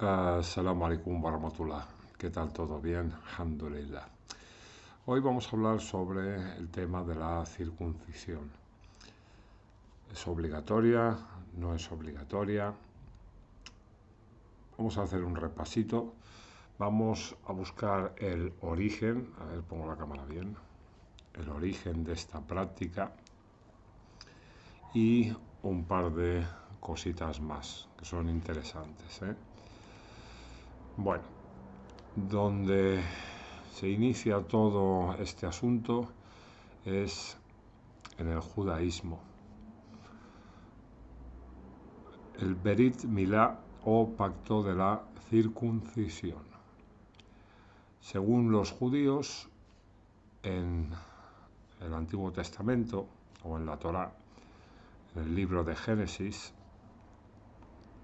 Assalamu alaikum warahmatullah. ¿Qué tal? ¿Todo bien? Alhamdulillah. Hoy vamos a hablar sobre el tema de la circuncisión. ¿Es obligatoria? ¿No es obligatoria? Vamos a hacer un repasito. Vamos a buscar el origen. A ver, pongo la cámara bien. El origen de esta práctica. Y un par de cositas más que son interesantes, Bueno, donde se inicia todo este asunto es en el judaísmo. El Berit Milá o pacto de la circuncisión. Según los judíos, en el Antiguo Testamento o en la Torá, en el libro de Génesis,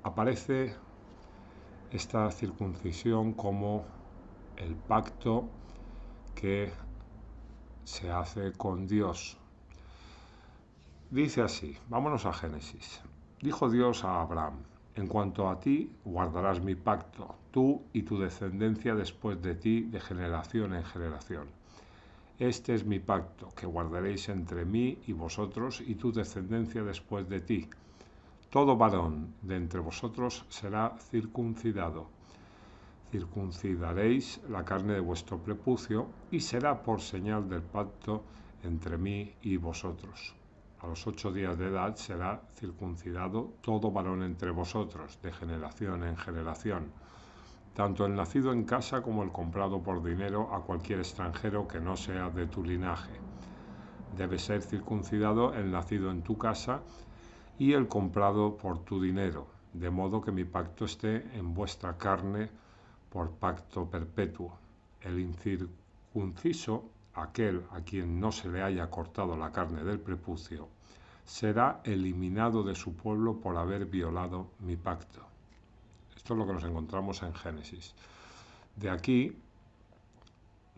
aparece esta circuncisión como el pacto que se hace con Dios. Dice así, vámonos a Génesis. Dijo Dios a Abraham: en cuanto a ti, guardarás mi pacto, tú y tu descendencia después de ti, de generación en generación. Este es mi pacto, que guardaréis entre mí y vosotros y tu descendencia después de ti. Todo varón de entre vosotros será circuncidado. Circuncidaréis la carne de vuestro prepucio y será por señal del pacto entre mí y vosotros. A los 8 días de edad será circuncidado todo varón entre vosotros, de generación en generación, tanto el nacido en casa como el comprado por dinero a cualquier extranjero que no sea de tu linaje. Debe ser circuncidado el nacido en tu casa y el comprado por tu dinero, de modo que mi pacto esté en vuestra carne por pacto perpetuo. El incircunciso, aquel a quien no se le haya cortado la carne del prepucio, será eliminado de su pueblo por haber violado mi pacto. Esto es lo que nos encontramos en Génesis. De aquí,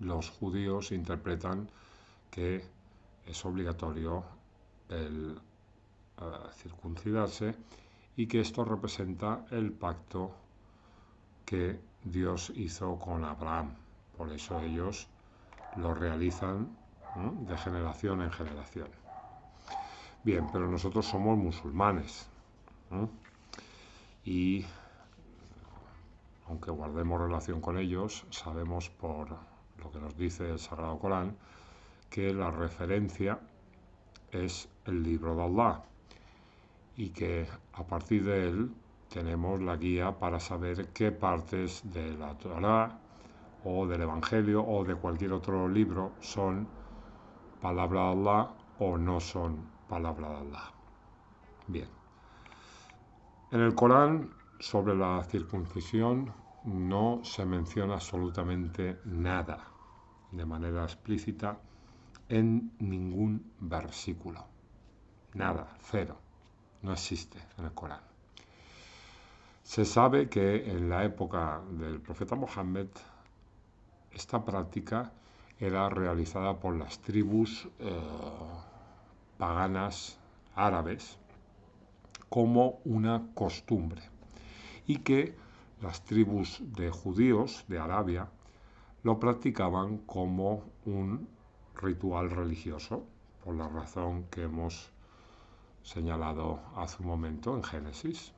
los judíos interpretan que es obligatorio el circuncidarse y que esto representa el pacto que Dios hizo con Abraham. Por eso ellos lo realizan de generación en generación. Bien, pero nosotros somos musulmanes y aunque guardemos relación con ellos, sabemos por lo que nos dice el Sagrado Corán que la referencia es el libro de Allah y que a partir de él tenemos la guía para saber qué partes de la Torá o del Evangelio o de cualquier otro libro son palabra de Allah o no son palabra de Allah. Bien. En el Corán, sobre la circuncisión, no se menciona absolutamente nada de manera explícita en ningún versículo. Nada, cero. No existe en el Corán. Se sabe que en la época del profeta Mohammed esta práctica era realizada por las tribus paganas árabes como una costumbre y que las tribus de judíos de Arabia lo practicaban como un ritual religioso, por la razón que hemos señalado hace un momento en Génesis.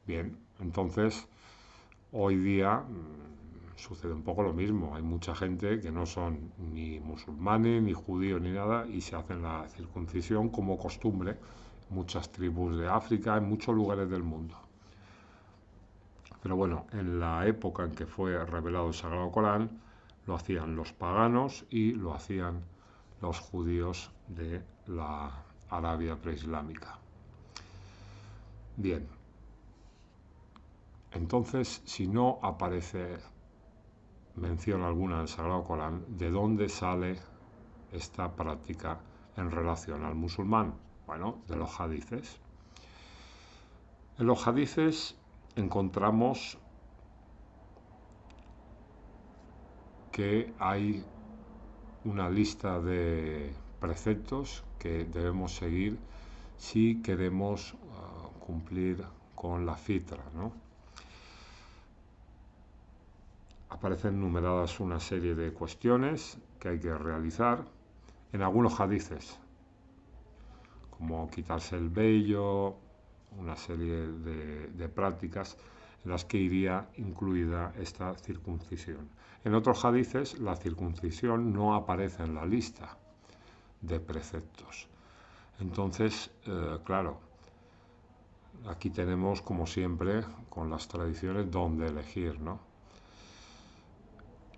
Bien, entonces hoy día sucede un poco lo mismo. Hay mucha gente que no son ni musulmanes, ni judíos, ni nada, y se hacen la circuncisión como costumbre en muchas tribus de África, en muchos lugares del mundo. Pero bueno, en la época en que fue revelado el Sagrado Corán, lo hacían los paganos y lo hacían los judíos de la Arabia preislámica. Bien, entonces, si no aparece mención alguna en el Sagrado Corán, ¿de dónde sale esta práctica en relación al musulmán? Bueno, de los hadices. En los hadices encontramos que hay una lista de preceptos que debemos seguir si queremos cumplir con la fitra, ¿no? aparecen numeradas una serie de cuestiones que hay que realizar en algunos hadices, como quitarse el vello, una serie de prácticas en las que iría incluida esta circuncisión. En otros hadices la circuncisión no aparece en la lista de preceptos. Entonces, claro, aquí tenemos, como siempre, con las tradiciones donde elegir, ¿no?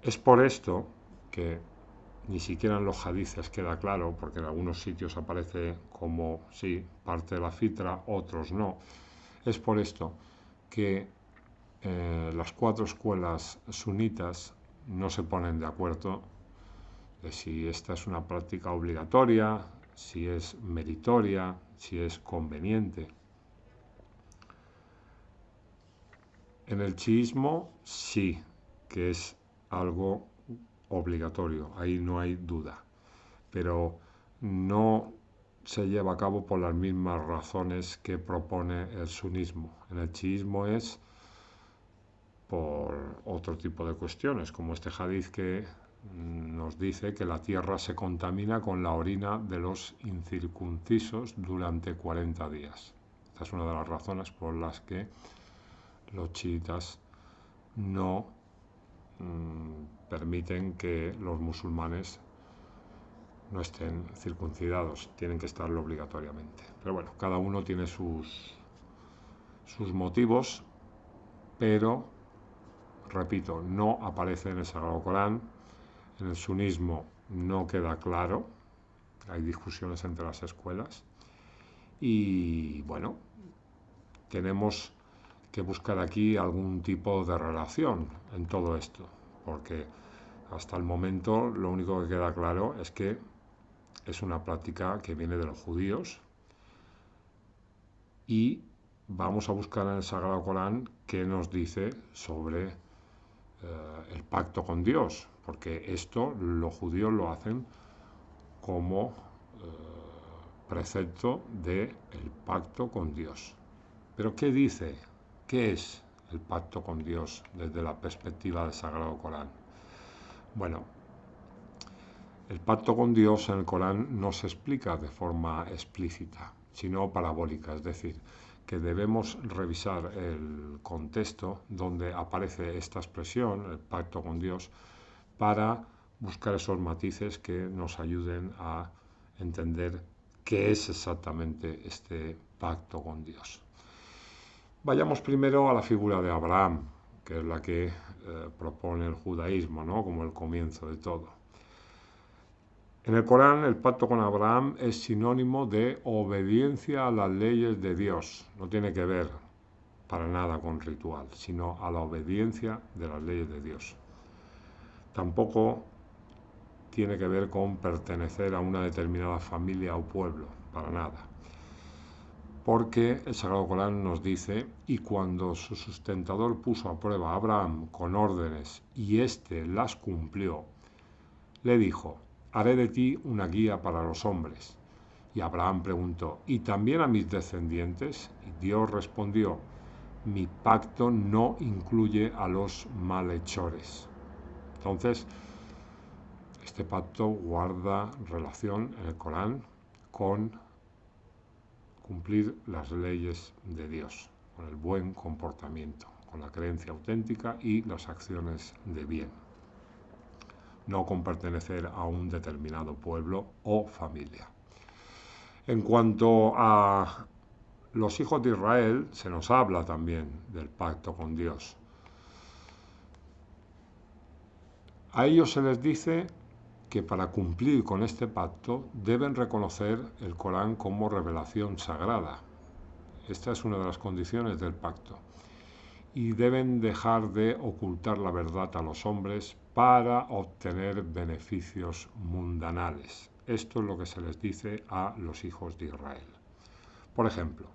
Es por esto que ni siquiera en los hadices queda claro, porque en algunos sitios aparece como, sí, parte de la fitra, otros no. Es por esto que las 4 escuelas sunitas no se ponen de acuerdo de si esta es una práctica obligatoria, si es meritoria, si es conveniente. En el chiismo sí, que es algo obligatorio, ahí no hay duda, pero no se lleva a cabo por las mismas razones que propone el sunismo. En el chiismo es por otro tipo de cuestiones, como este hadiz que nos dice que la tierra se contamina con la orina de los incircuncisos durante 40 días. Esta es una de las razones por las que los chiitas no permiten que los musulmanes no estén circuncidados, tienen que estarlo obligatoriamente. Pero bueno, cada uno tiene sus motivos, pero, repito, no aparece en el Sagrado Corán. En el sunismo no queda claro, hay discusiones entre las escuelas, y bueno, tenemos que buscar aquí algún tipo de relación en todo esto, porque hasta el momento lo único que queda claro es que es una práctica que viene de los judíos y vamos a buscar en el Sagrado Corán qué nos dice sobre el pacto con Dios, porque esto los judíos lo hacen como precepto del pacto con Dios. Pero ¿qué dice? ¿Qué es el pacto con Dios desde la perspectiva del Sagrado Corán? Bueno, el pacto con Dios en el Corán no se explica de forma explícita, sino parabólica, es decir, que debemos revisar el contexto donde aparece esta expresión, el pacto con Dios, para buscar esos matices que nos ayuden a entender qué es exactamente este pacto con Dios. Vayamos primero a la figura de Abraham, que es la que propone el judaísmo, ¿no?, como el comienzo de todo. En el Corán, el pacto con Abraham es sinónimo de obediencia a las leyes de Dios. No tiene que ver para nada con ritual, sino a la obediencia de las leyes de Dios. Tampoco tiene que ver con pertenecer a una determinada familia o pueblo, para nada. Porque el Sagrado Corán nos dice: y cuando su sustentador puso a prueba a Abraham con órdenes y éste las cumplió, le dijo: haré de ti una guía para los hombres. Y Abraham preguntó: ¿y también a mis descendientes? Y Dios respondió: mi pacto no incluye a los malhechores. Entonces, este pacto guarda relación en el Corán con cumplir las leyes de Dios, con el buen comportamiento, con la creencia auténtica y las acciones de bien, no con pertenecer a un determinado pueblo o familia. En cuanto a los hijos de Israel, se nos habla también del pacto con Dios. A ellos se les dice que para cumplir con este pacto deben reconocer el Corán como revelación sagrada. Esta es una de las condiciones del pacto. Y deben dejar de ocultar la verdad a los hombres para obtener beneficios mundanales. Esto es lo que se les dice a los hijos de Israel. Por ejemplo: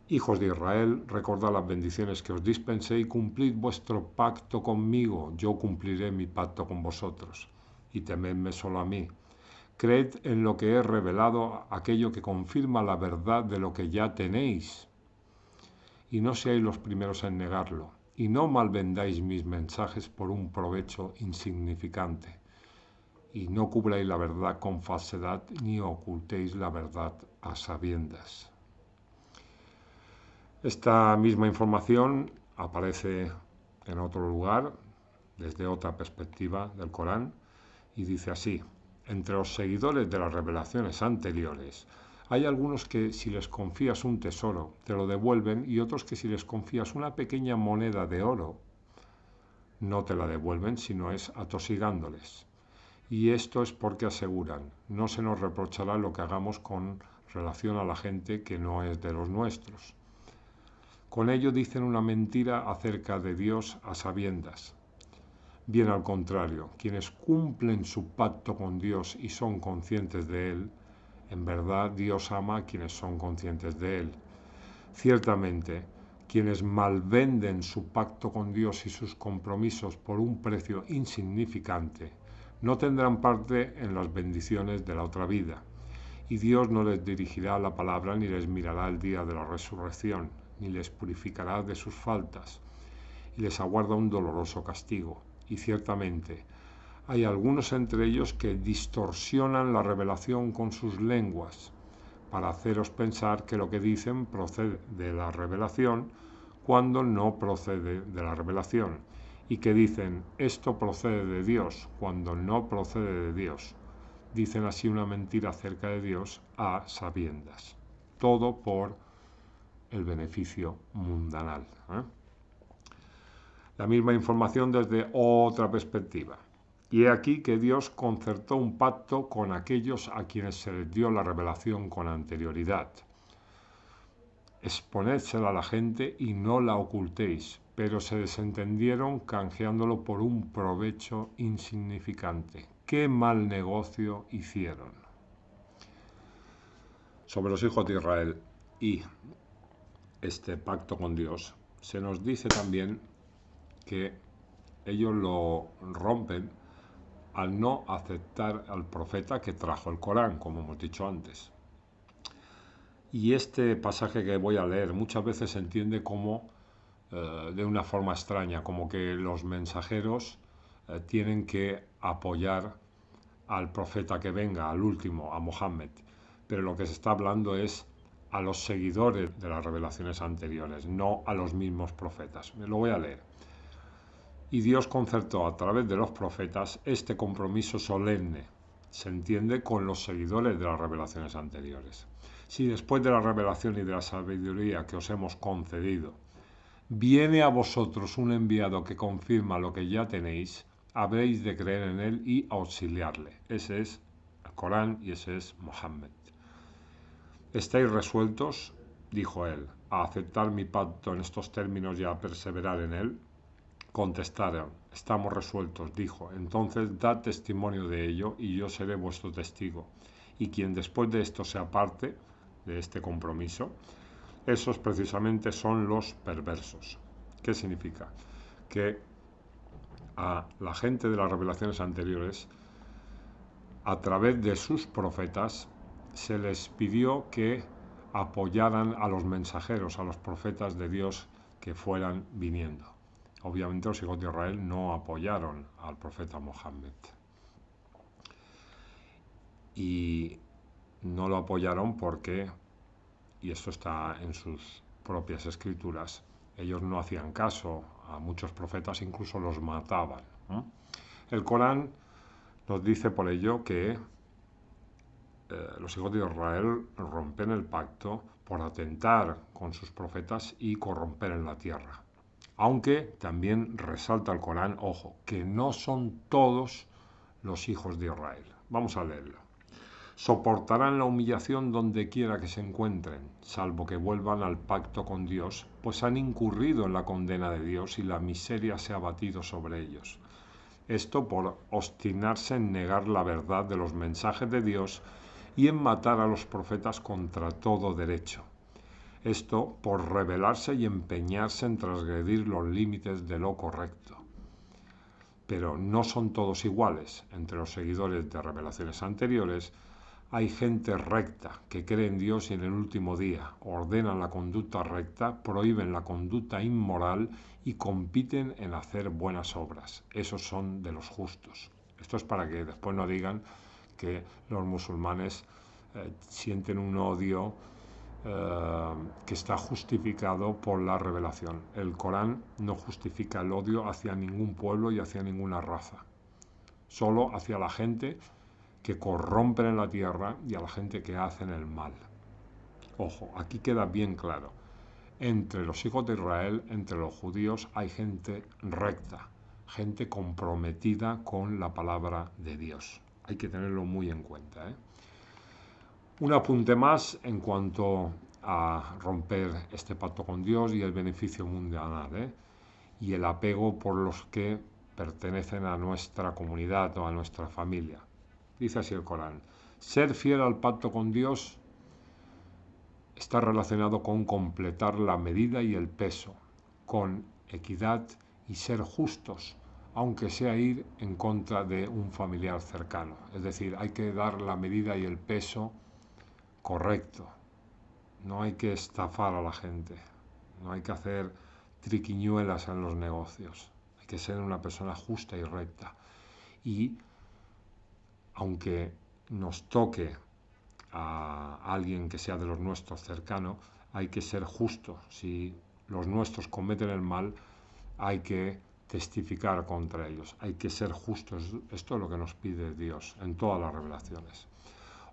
hijos de Israel, recordad las bendiciones que os dispensé y cumplid vuestro pacto conmigo, yo cumpliré mi pacto con vosotros. Y temedme solo a mí. Creed en lo que he revelado, aquello que confirma la verdad de lo que ya tenéis. Y no seáis los primeros en negarlo. y no malvendáis mis mensajes por un provecho insignificante, y no cubráis la verdad con falsedad, ni ocultéis la verdad a sabiendas. Esta misma información aparece en otro lugar, desde otra perspectiva del Corán, y dice así: entre los seguidores de las revelaciones anteriores, hay algunos que si les confías un tesoro, te lo devuelven, y otros que si les confías una pequeña moneda de oro, no te la devuelven, sino es atosigándoles. Y esto es porque aseguran, no se nos reprochará lo que hagamos con relación a la gente que no es de los nuestros. Con ello dicen una mentira acerca de Dios a sabiendas. Bien al contrario, quienes cumplen su pacto con Dios y son conscientes de él, en verdad Dios ama a quienes son conscientes de él. Ciertamente, quienes malvenden su pacto con Dios y sus compromisos por un precio insignificante, no tendrán parte en las bendiciones de la otra vida, y Dios no les dirigirá la palabra ni les mirará el día de la resurrección, ni les purificará de sus faltas, y les aguarda un doloroso castigo. Y ciertamente, hay algunos entre ellos que distorsionan la revelación con sus lenguas, para haceros pensar que lo que dicen procede de la revelación, cuando no procede de la revelación, y que dicen esto procede de Dios, cuando no procede de Dios. Dicen así una mentira acerca de Dios a sabiendas. Todo por el beneficio mundanal. La misma información desde otra perspectiva. Y he aquí que Dios concertó un pacto con aquellos a quienes se les dio la revelación con anterioridad. Exponédsela a la gente y no la ocultéis, pero se desentendieron canjeándolo por un provecho insignificante. ¡Qué mal negocio hicieron! Sobre los hijos de Israel y este pacto con Dios, se nos dice también que ellos lo rompen al no aceptar al profeta que trajo el Corán, como hemos dicho antes. Y este pasaje que voy a leer muchas veces se entiende como de una forma extraña, como que los mensajeros tienen que apoyar al profeta que venga, al último, a Mohammed. Pero lo que se está hablando es a los seguidores de las revelaciones anteriores, no a los mismos profetas. Me lo voy a leer. Y Dios concertó a través de los profetas este compromiso solemne, se entiende, con los seguidores de las revelaciones anteriores. Si después de la revelación y de la sabiduría que os hemos concedido, viene a vosotros un enviado que confirma lo que ya tenéis, habréis de creer en él y auxiliarle. Ese es el Corán y ese es Mohammed. ¿Estáis resueltos, dijo él, a aceptar mi pacto en estos términos y a perseverar en él? Contestaron, estamos resueltos, dijo, entonces dad testimonio de ello y yo seré vuestro testigo. Y quien después de esto se aparte de este compromiso, esos precisamente son los perversos. ¿Qué significa? Que a la gente de las revelaciones anteriores, a través de sus profetas, se les pidió que apoyaran a los mensajeros, a los profetas de Dios que fueran viniendo. Obviamente los hijos de Israel no apoyaron al profeta Mohammed. Y no lo apoyaron porque, y esto está en sus propias escrituras, ellos no hacían caso a muchos profetas, incluso los mataban. El Corán nos dice por ello que los hijos de Israel rompen el pacto por atentar con sus profetas y corromper en la tierra. Aunque también resalta el Corán, ojo, que no son todos los hijos de Israel. Vamos a leerlo. Soportarán la humillación donde quiera que se encuentren, salvo que vuelvan al pacto con Dios, pues han incurrido en la condena de Dios y la miseria se ha abatido sobre ellos. Esto por obstinarse en negar la verdad de los mensajes de Dios y en matar a los profetas contra todo derecho. Esto por rebelarse y empeñarse en transgredir los límites de lo correcto. Pero no son todos iguales. Entre los seguidores de revelaciones anteriores Hay gente recta que cree en Dios y en el último día, ordenan la conducta recta, prohíben la conducta inmoral y compiten en hacer buenas obras. Esos son de los justos. Esto es para que después no digan que los musulmanes sienten un odio que está justificado por la revelación. El Corán no justifica el odio hacia ningún pueblo y hacia ninguna raza, solo hacia la gente que corrompen en la tierra y a la gente que hacen el mal. Ojo, aquí queda bien claro. Entre los hijos de Israel, entre los judíos, hay gente recta, gente comprometida con la palabra de Dios. Hay que tenerlo muy en cuenta, ¿eh? Un apunte más en cuanto a romper este pacto con Dios y el beneficio mundial, ¿eh? Y el apego por los que pertenecen a nuestra comunidad o a nuestra familia. Dice así el Corán: ser fiel al pacto con Dios está relacionado con completar la medida y el peso, con equidad y ser justos, aunque sea ir en contra de un familiar cercano. Es decir, hay que dar la medida y el peso correcto. No hay que estafar a la gente, no hay que hacer triquiñuelas en los negocios. Hay que ser una persona justa y recta. Y aunque nos toque a alguien que sea de los nuestros cercano, hay que ser justo. Si los nuestros cometen el mal, hay que testificar contra ellos. Hay que ser justos. Esto es lo que nos pide Dios en todas las revelaciones.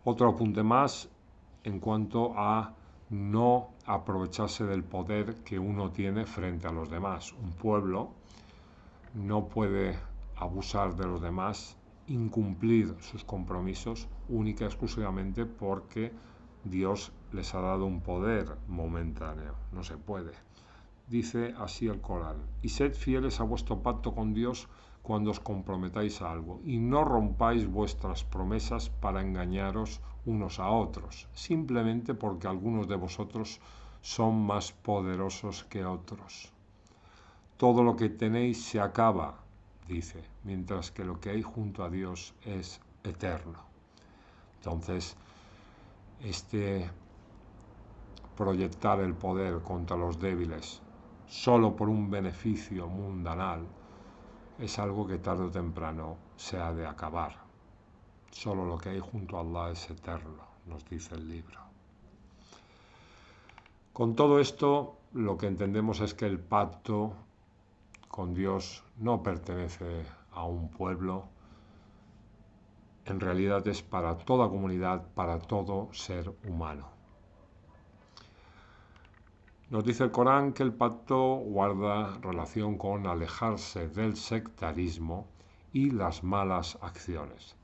Otro apunte más en cuanto a no aprovecharse del poder que uno tiene frente a los demás. Un pueblo no puede abusar de los demás, incumplir sus compromisos única y exclusivamente porque Dios les ha dado un poder momentáneo. No se puede. Dice así el Corán: y sed fieles a vuestro pacto con Dios cuando os comprometáis a algo, y no rompáis vuestras promesas para engañaros unos a otros, simplemente porque algunos de vosotros son más poderosos que otros. Todo lo que tenéis se acaba, dice, mientras que lo que hay junto a Dios es eterno. Entonces, proyectar el poder contra los débiles solo por un beneficio mundanal es algo que tarde o temprano se ha de acabar. Solo lo que hay junto a Allah es eterno, nos dice el libro. Con todo esto, lo que entendemos es que el pacto con Dios no pertenece a un pueblo, en realidad es para toda comunidad, para todo ser humano. Nos dice el Corán que el pacto guarda relación con alejarse del sectarismo y las malas acciones.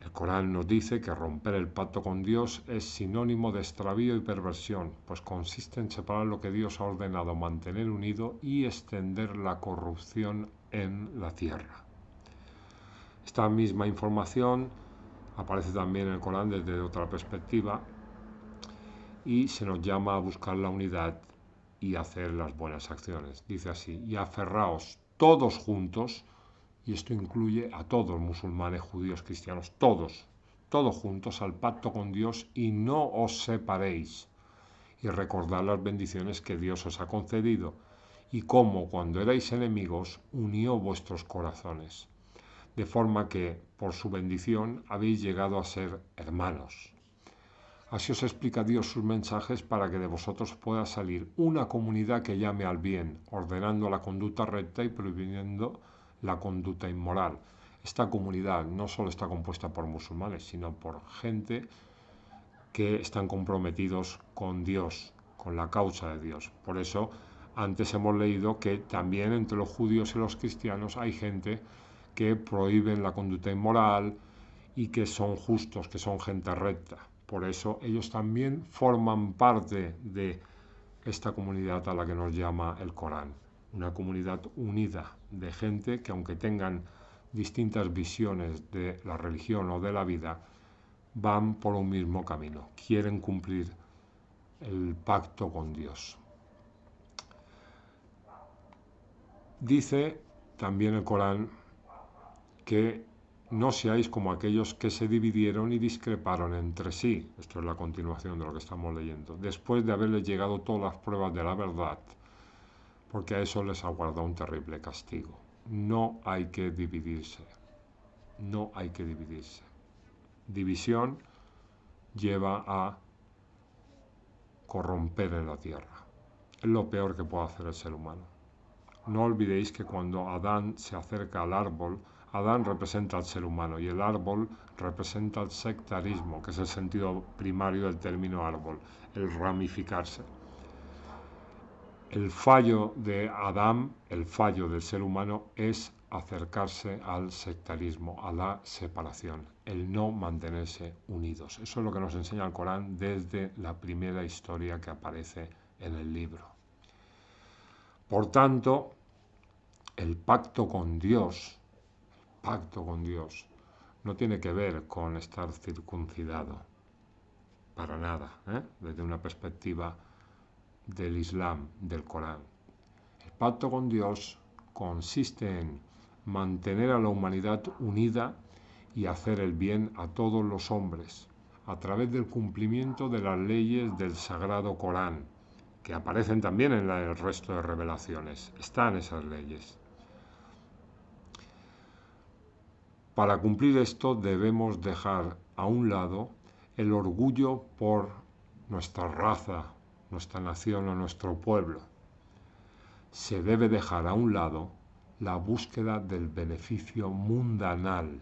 El Corán nos dice que romper el pacto con Dios es sinónimo de extravío y perversión, pues consiste en separar lo que Dios ha ordenado mantener unido y extender la corrupción en la tierra. Esta misma información aparece también en el Corán desde otra perspectiva y se nos llama a buscar la unidad y hacer las buenas acciones. Dice así: y aferraos todos juntos, y esto incluye a todos, musulmanes, judíos, cristianos, todos juntos al pacto con Dios, y no os separéis, y recordad las bendiciones que Dios os ha concedido, y cómo cuando erais enemigos unió vuestros corazones, de forma que por su bendición habéis llegado a ser hermanos. Así os explica Dios sus mensajes para que de vosotros pueda salir una comunidad que llame al bien, ordenando la conducta recta y prohibiendo la conducta inmoral. Esta comunidad no solo está compuesta por musulmanes, sino por gente que están comprometidos con Dios, con la causa de Dios. Por eso, antes hemos leído que también entre los judíos y los cristianos hay gente que prohíben la conducta inmoral y que son justos, que son gente recta. Por eso ellos también forman parte de esta comunidad a la que nos llama el Corán. Una comunidad unida de gente que, aunque tengan distintas visiones de la religión o de la vida, van por un mismo camino. Quieren cumplir el pacto con Dios. Dice también el Corán que no seáis como aquellos que se dividieron y discreparon entre sí. Esto es la continuación de lo que estamos leyendo. Después de haberles llegado todas las pruebas de la verdad, porque a eso les aguarda un terrible castigo. No hay que dividirse. No hay que dividirse. División lleva a corromper en la tierra. Es lo peor que puede hacer el ser humano. No olvidéis que cuando Adán se acerca al árbol, Adán representa al ser humano y el árbol representa el sectarismo, que es el sentido primario del término árbol, el ramificarse. El fallo de Adán, el fallo del ser humano, es acercarse al sectarismo, a la separación, el no mantenerse unidos. Eso es lo que nos enseña el Corán desde la primera historia que aparece en el libro. Por tanto, el pacto con Dios, no tiene que ver con estar circuncidado, para nada, desde una perspectiva del Islam, del Corán. El pacto con Dios consiste en mantener a la humanidad unida y hacer el bien a todos los hombres, a través del cumplimiento de las leyes del Sagrado Corán, que aparecen también en el resto de revelaciones. Están esas leyes. Para cumplir esto debemos dejar a un lado el orgullo por nuestra raza, nuestra nación o nuestro pueblo. Se debe dejar a un lado la búsqueda del beneficio mundanal.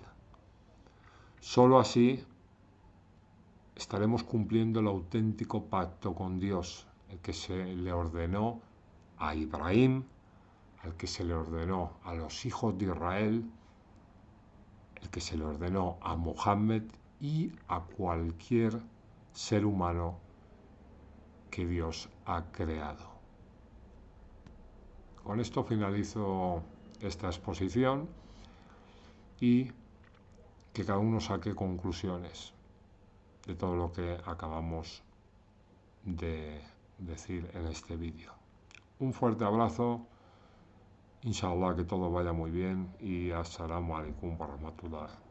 Solo así estaremos cumpliendo el auténtico pacto con Dios, el que se le ordenó a Ibrahim, al que se le ordenó a los hijos de Israel, el que se le ordenó a Mohammed y a cualquier ser humano que Dios ha creado. Con esto finalizo esta exposición y que cada uno saque conclusiones de todo lo que acabamos de decir en este vídeo. Un fuerte abrazo, inshallah que todo vaya muy bien y assalamu alaikum wa rahmatullah.